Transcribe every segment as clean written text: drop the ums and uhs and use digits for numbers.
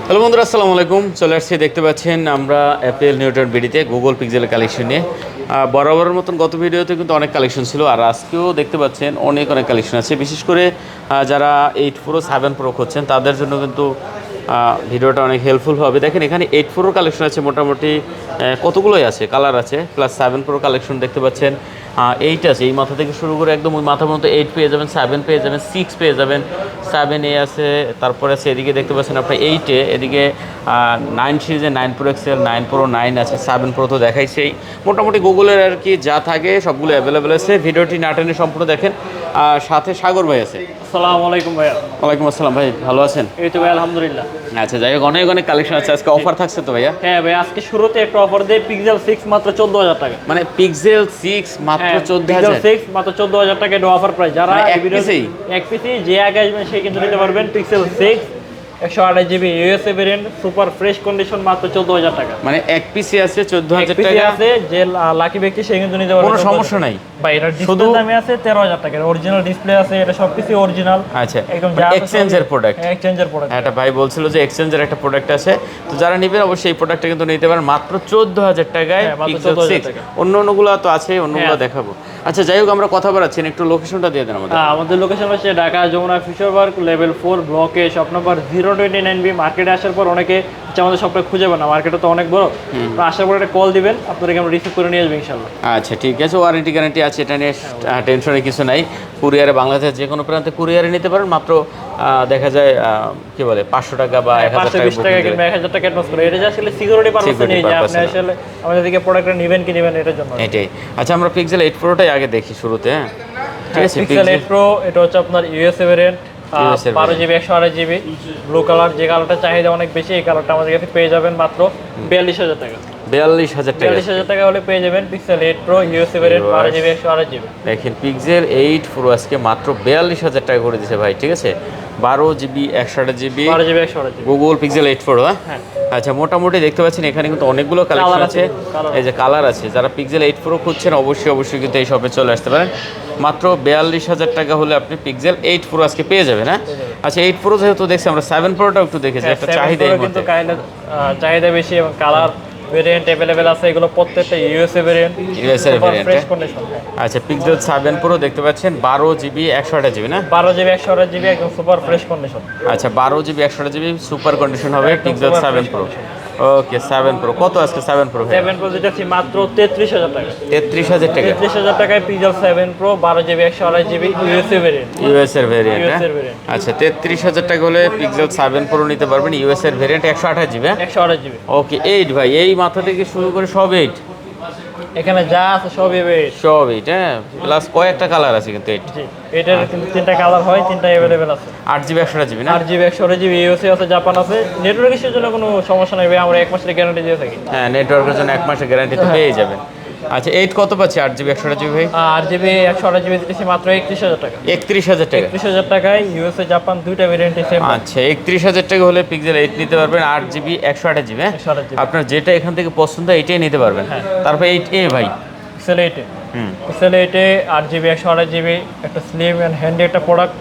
Hello বন্ধুরা, আসসালামু আলাইকুম। চলে আসছি, দেখতে পাচ্ছেন আমরা অ্যাপেল নিউটন বিডিতে গুগল পিক্সেলের কালেকশন নিয়ে। বরাবরের মতন গত ভিডিওতে কিন্তু অনেক কালেকশন ছিল, আর আজকেও দেখতে পাচ্ছেন অনেক কালেকশন আছে। বিশেষ করে যারা 8 Pro 7 Pro খুঁজছেন তাদের জন্য কিন্তু ভিডিওটা অনেক হেল্পফুল হবে। দেখেন এখানে 8 Pro কালেকশন আছে মোটামুটি কতগুলোই আছে, কালার আছে, প্লাস 7 Pro কালেকশন দেখতে পাচ্ছেন। 8 আছে, এই মাথা থেকে শুরু করে একদম ওই মাথা পর্যন্ত 8 পেয়ে যাবেন, 7 পেয়ে যাবেন, 6 পেয়ে যাবেন, 7A আছে, তারপরে আছে এদিকে দেখতে পাচ্ছেন আপনার 8A, এদিকে 9 সিরিজে 9 Pro XL, 9 Pro 9 আছে, 7 Pro তো দেখাইছেই। মোটামুটি গুগলের আর কি যা থাকে সবগুলো অ্যাভেলেবেল আছে। ভিডিওটি না টেনে সম্পূর্ণ দেখেন। সাথে সাগর ভাই আছে। আসসালামু আলাইকুম ভাইয়া। ওয়ালাইকুম আসসালাম ভাই, ভালো আছেন? এই তো ভাই আলহামদুলিল্লাহ। আচ্ছা, যাই হোক, অনেক কালেকশন আছে। আজকে অফার থাকছে তো ভাইয়া? হ্যাঁ ভাই, আজকে শুরুতে একটা অফার দেয়, পিক্সেল 6 মাত্র 14000 টাকা। মানে পিক্সেল 6 মাত্র 14000? পিক্সেল 6 মাত্র 14000 টাকা, এটা অফার প্রাইস। যারা এক পিসি যে আগে আসবেন সে কিন্তু নিতে পারবেন pixel 6 128GB USA variant, super fresh condition, মাত্র 14000 টাকা। মানে এক পিসি আছে 14000 টাকা আছে, যে লাকি ব্যক্তি সে কিন্তু নিতে পারবে, কোনো সমস্যা নাই ভাই। এটা শুধু দামে আছে 13000 টাকা, অরিজিনাল ডিসপ্লে আছে, এটা সবকিছু অরিজিনাল। আচ্ছা, একদম এক্সচেঞ্জের প্রোডাক্ট। এক্সচেঞ্জের প্রোডাক্ট, একটা ভাই বলছিল যে এক্সচেঞ্জের একটা প্রোডাক্ট আছে, তো যারা নেবেন অবশ্যই এই প্রোডাক্টটা কিন্তু নিতে পারেন মাত্র 14000 টাকায় পিক্সেল 6। অন্যগুলো তো আছে, অন্যগুলো দেখাবো। আচ্ছা, যাই হোক, আমরা কথা বলাচ্ছি, একটু লোকেশনটা দিয়ে দেন আমাদের। আমাদের লোকেশন হচ্ছে Dhaka Jamuna future park level 4 ব্লকে, শপ নম্বর 029B। মার্কেটে আসার পর অনেকে আমাদের শপটা খুঁজে পান না, মার্কেটে তো অনেক বড়, তো আসার পর একটা কল দিবেন, আপনাদেরকে আমরা রিসিভ করে নিয়ে আসবো ইনশাআল্লাহ। আচ্ছা, ঠিক আছে। ওয়ারেন্টি গ্যারান্টি আছে, এটা নিয়ে টেনশনের কিছু নাই। কুরিয়ারে বাংলাদেশের যে কোনো প্রান্তে কুরিয়ারে নিতে পারেন। মাত্র দেখা যায় কি বলে 500 টাকা বা 1000 টাকা কিংবা 1000 টাকা অ্যাডভান্স করে, এটা আসলে সিকিউরিটি পারপাসে নিয়ে যে আপনি আসলে আমাদের দিকে প্রোডাক্টটা নেবেন কি নেবেন এটার জন্য। এটাই। আচ্ছা, আমরা পিক্সেল 8 Proটাই আগে দেখি শুরুতে। হ্যাঁ, ঠিক আছে। পিক্সেল 8 Pro এটা হচ্ছে আপনার USA variant, 12GB 128GB blue colour. যে কালারটা চাহিদা অনেক বেশি, এই কালারটা আমাদের কাছে পেয়ে যাবেন মাত্র 42000 টাকা। 42000 টাকা, 42000 টাকা হলে পেয়ে যাবেন pixel 8 Pro USA variant 12GB 128GB। দেখেন পিক্সেল 8 Pro আজকে মাত্র 42000 টাকা করে দিয়েছে ভাই, ঠিক আছে। 12GB 128GB Google pixel 8 Pro। হ্যাঁ, আচ্ছা, মোটামুটি দেখতে পাচ্ছেন এখানে কিন্তু অনেকগুলো কালেকশন আছে। এই যে কালার আছে, যারা পিক্সেল 8 Pro খুঁজছেন অবশ্যই কিন্তু এই শপে চলে আসতে পারেন। মাত্র 42000 টাকা হলে আপনি পিক্সেল 8 Pro আজকে পেয়ে যাবেন। হ্যাঁ, আচ্ছা, 8 Pro যেহেতু দেখছি, আমরা 7 Proটাও একটু দেখেছি, একটা চাহিদা বেশি এবং কালার ভেরিয়েন্ট अवेलेबल আছে। এগুলো প্রত্যেকটা ইউএসএ ভেরিয়েন্ট, ফ্রেশ কন্ডিশন। আচ্ছা, পিক্সেল 7 Pro দেখতে পাচ্ছেন 12GB 128GB না? 12GB 128GB একদম সুপার ফ্রেশ কন্ডিশন। আচ্ছা, 12GB 128GB সুপার কন্ডিশন হবে পিক্সেল 7 Pro। ওকে, 7 Pro কত আজকে? 7 Pro 7 Pro দিতেছি মাত্র 33000 টাকা। 33000 টাকা, 33000 টাকায় pixel 7 Pro 12GB 128GB USA variant. ইউএসএর ভেরিয়েন্ট। আচ্ছা, 33000 টাকা হলে পিক্সেল 7 Pro নিতে পারবেন, ইউএসএর ভেরিয়েন্ট 128GB। 128GB। ওকে, 8 ভাই, এই মাথা থেকে শুরু করে সব 8, এখানে যা আছে সব 8। সব 8। হ্যাঁ, প্লাস কয়েকটা কালার আছে কিন্তু 8। জি, এটার কিন্তু 3টা কালার হয়, 3টা अवेलेबल আছে। 8GB 128GB না? 8GB 128GB ইউএসএ আছে, জাপান আছে। নেটওয়ার্ক ইস্যুর জন্য কোনো সমস্যা নেই ভাই, আমরা 1 মাসের গ্যারান্টি দিয়ে থাকি। হ্যাঁ, নেটওয়ার্কের জন্য 1 মাসের গ্যারান্টি তো পেয়ে যাবেন। আচ্ছা, 8 কত পাচ্ছি? 8GB 128GB ভাই? 8GB 128GB দিতেছি মাত্র 31000 টাকা। 31000 টাকা, 31000 টাকায় ইউএসএ জাপান দুইটা ভেরিয়েন্টই সেম। আচ্ছা, 31000 টাকা হলে পিক্সেল 8 নিতে পারবেন, 8GB 128GB। আপনার যেটা এখান থেকে পছন্দ এটাই নিতে পারবেন। তারপর 8A ভাই, পিক্সেল 8 পিক্সেল 8 8GB 128GB একটা স্লিম এন্ড হ্যান্ডি একটা প্রোডাক্ট।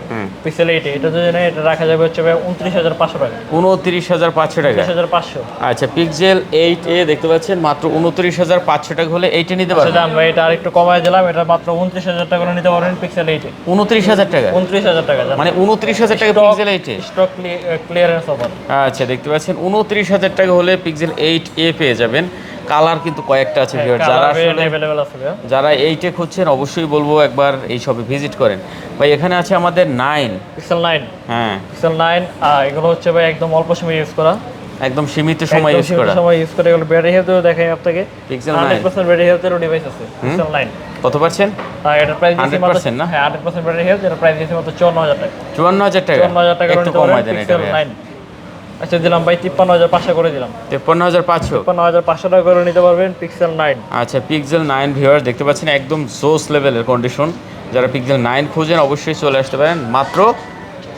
পিক্সেল 8 এটা যদি নেয় এটা রাখা যাবে হচ্ছে 29500 টাকা। 29500 টাকা, 29500। আচ্ছা, পিক্সেল 8A দেখতে পাচ্ছেন মাত্র 29500 টাকা হলে এইটা নিতে পারবেন। দাম ভাই এটা আরেকটু কমায় দিলাম, এটা মাত্র 29000 টাকা করে নিতে পারবেন পিক্সেল 8 এ। 29000 টাকা, 29000 টাকা, মানে 29000 টাকা পিক্সেল 8 এ স্টক ক্লিয়ারেন্স অফার। আচ্ছা, দেখতে পাচ্ছেন 29000 টাকা হলে পিক্সেল 8A পেয়ে যাবেন। কালার কিন্তু কয়েকটা আছে, যারা 8A খুঁজছেন অবশ্যই বলবো একবার এই শপে ভিজিট করেন ভাই। এখানে আছে আমাদের 9 পিক্সেল 9। হ্যাঁ, পিক্সেল 9 এগুলো হচ্ছে ভাই একদম অল্প সময় ইউজ করা, একদম সীমিত সময় ইউজ করা। এগুলো ব্যাটারি হেলথও দেখাই আপনাকে। পিক্সেল 100% ব্যাটারি হেলথের ডিভাইস আছে পিক্সেল 9। কত পারছেন? এটা প্রাইস দিছি মাত্র 100% না? হ্যাঁ, 100% ব্যাটারি হেলথ, এটা প্রাইস দিছি মাত্র 54000 টাকা। 54000 টাকা, 54000 টাকা একটু কমাই দেন এটা ভাই। আচ্ছা, দিলাম ভাই 53500 করে দিলাম। 53500, 55500 টাকা করে নিতে পারবেন পিক্সেল 9। আচ্ছা, পিক্সেল 9 ভিউয়ার দেখতে পাচ্ছেন একদম জোস লেভেলের কন্ডিশন। যারা পিক্সেল 9 খোঁজেন অবশ্যই চলে আসতে পারেন মাত্র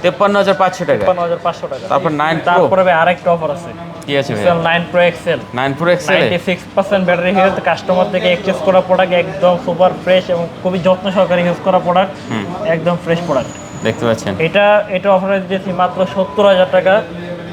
53500 টাকা। 55500 টাকা। তারপর 9 Pro, তারপরে ভাই আরেকটা অফার আছে। কি আছে ভাই? Pixel 9 Pro XL। 9 Pro XL 96% battery health, customer থেকে এক্সচেঞ্জ করা প্রোডাক্ট, একদম সুপার ফ্রেশ এবং খুবই যত্ন সহকারে ইউজ করা প্রোডাক্ট, একদম ফ্রেশ প্রোডাক্ট দেখতে পাচ্ছেন। এটা অফারে দিয়েছি মাত্র 70000 টাকা।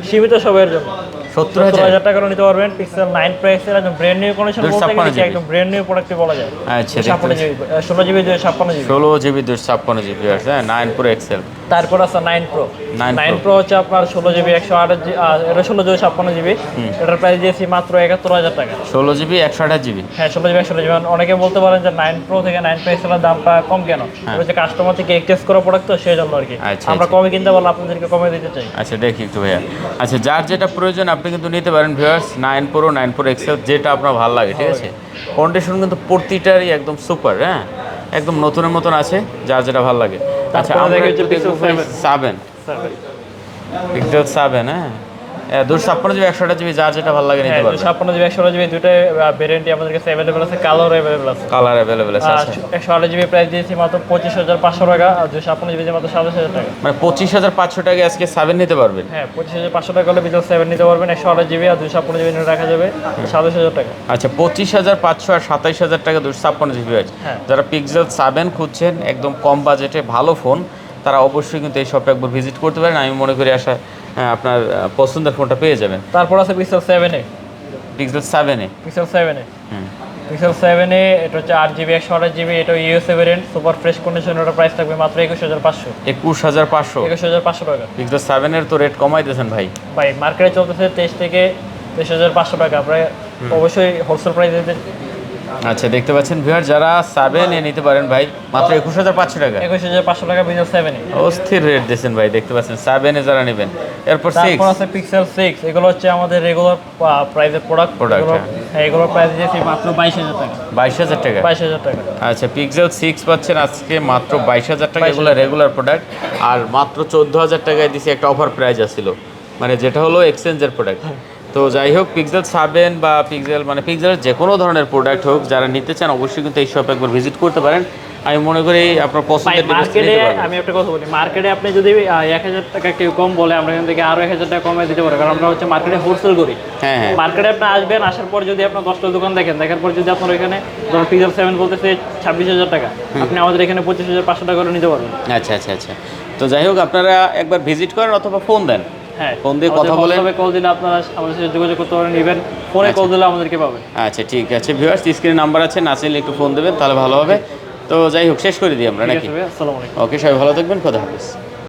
সীমিত সময়ের জন্য 70,000 70,000 টাকা নিতে পারবেন পিক্সেল 9 Pro XL একদম ব্র্যান্ড নিউ কন্ডিশন বলতে গেলে 256 একদম ব্র্যান্ড নিউ প্রোডাক্টই বলা যায়। আচ্ছা, 56 GB 16 GB 256 GB 16 GB 256 GB আছে, হ্যাঁ 9 Pro XL। তারপর আছে 9 Pro 9 9 Pro হচ্ছে আপনার 16 জিবি 128 জিবি এটা 16 জিবি 56 জিবি এটার প্রাইস দিয়েছি মাত্র 71,000 টাকা। 16 জিবি 128 জিবি। হ্যাঁ 16 জিবি 128 জিবি। অনেকে বলতে পারেন যে 9 Pro থেকে 9 Pro XL এর দামটা কম কেন? এটা হচ্ছে কাস্টমার থেকে এক্সচেঞ্জ করা প্রোডাক্ট তো সেই জন্য আর কি। আচ্ছা, আমরা কমে কিনতে পারলে আপনাদেরকে কমে দিতে চাই। আচ্ছা দেখি একটু ভাইয়া। আচ্ছা যার যেটা প্রয়োজন আপনি কিন্তু নিতে পারেন ভিউয়ার্স, 9 Pro 9 Pro XL যেটা আপনার ভালো লাগে, ঠিক আছে। কন্ডিশন কিন্তু প্রতিটারই একদম সুপার, হ্যাঁ একদম নতুনের মতন আছে, যার যেটা ভালো লাগে। আচ্ছা তারপরে আমরা দেখি একটু Pixel দেখবো 7 Pixel 7, হ্যাঁ 256 জিবি 128 জিবি, যার যেটা ভালো লাগে নিতে পারবেন। 56 জিবি 128 জিবি দুটো ভেরিয়েন্টই আমাদের কাছে अवेलेबल আছে, কালার अवेलेबल আছে। কালার अवेलेबल আছে। আচ্ছা 128 জিবি প্রাইস দিয়েছি মাত্র 25,500 টাকা আর 256 জিবি মাত্র 27,000 টাকা। মানে 25,500 টাকায় আজকে 7 নিতে পারবেন। হ্যাঁ 25,500 টাকা হলে Pixel 7 নিতে পারবেন, 128 জিবি আর 256 জিবি রাখা যাবে 27,000 টাকা। আচ্ছা 25,500 আর 27,000 টাকা 256 জিবি আছে। হ্যাঁ। যারা পিক্সেল 7 খুঁজছেন একদম কম বাজেটে ভালো ফোন, তারা অবশ্যই কিন্তু এই শপটা একবার ভিজিট করতে পারেন। আমি মনে করি আপনার পছন্দের ফোনটা পেয়ে যাবেন। তারপর আছে Pixel 7 এ পিক্সেল 7 এ Pixel 7 এ হুম Pixel 7 এ এটা হচ্ছে 8 জিবি 128 জিবি, এটা USA variant super fresh condition, ওটার প্রাইস থাকবে মাত্র 21,500 21,500। 21,500 টাকা। পিক্সেল 7 এর তো রেট কমাই দিয়েছেন ভাই। ভাই মার্কেটে চলতেছে 23 থেকে 23,500 টাকা, আপনারা অবশ্যই হোলসেল প্রাইস দিতে। আচ্ছা দেখতে পাচ্ছেন ভিউয়ার, যারা 7 এ নিতে পারেন ভাই মাত্র 21,500 টাকা। 21,500 টাকা Pixel 7 এ। অস্থির রেট দিয়েছেন ভাই, দেখতে পাচ্ছেন 7 এ যারা নেবেন। এরপর 6 তারপর আছে Pixel 6, এগুলো হচ্ছে আমাদের রেগুলার প্রাইসের প্রোডাক্ট। হ্যাঁ এগুলোর প্রাইস দিয়েছি মাত্র 22,000 টাকা। 22,000 টাকা। 22,000 টাকা। আচ্ছা পিক্সেল 6 পাচ্ছেন আজকে মাত্র 22,000 টাকা, এগুলো রেগুলার প্রোডাক্ট। আর মাত্র 14,000 টাকায় দিছি একটা অফার প্রাইস আসছিল, মানে যেটা হলো এক্সচেঞ্জের প্রোডাক্ট। তো যাই হোক পিক্সেল 7 বা পিক্সেলের যে কোনো ধরনের প্রোডাক্ট হোক, যারা নিতে চান অবশ্যই কিন্তু এই শপে একবার ভিজিট করতে পারেন। আমি মনে করি আপনার পছন্দের মার্কেটে আমি একটা কথা বলি, মার্কেটে আপনি যদি 1,000 টাকা কেউ কম বলে, আমরা এখান থেকে আরো 1,000 টাকা কমে দিতে পারি, কারণ আমরা হচ্ছে মার্কেটে হোলসেল করি। হ্যাঁ হ্যাঁ মার্কেটে আপনি আসবেন, আসার পর যদি আপনার 10টা দোকান দেখেন, দেখার পর যদি আপনার ওইখানে ধরুন Pixel 7 বলতেছে 26,000 টাকা, আপনি আমাদের এখানে 25,500 টাকা করে নিতে পারবেন। আচ্ছা আচ্ছা আচ্ছা। তো যাই হোক আপনারা একবার ভিজিট করেন অথবা ফোন দেন। হ্যাঁ ফোন দিয়ে কথা বলেন, কল দিলে আপনারা আমাদের সাথে যোগাযোগ করতে পারেন, ইভেন ফোনে কল দিলে আমাদেরকে পাবেন। আচ্ছা ঠিক আছে ভিউয়ার্স, স্ক্রিনে নাম্বার আছে, না চাইলে একটু ফোন দেবেন তাহলে ভালো হবে। তো যাই হোক শেষ করে দিই আমরা নাকি? আসসালামু আলাইকুম। ওকে সবাই ভালো থাকবেন, খোদা হাফেজ।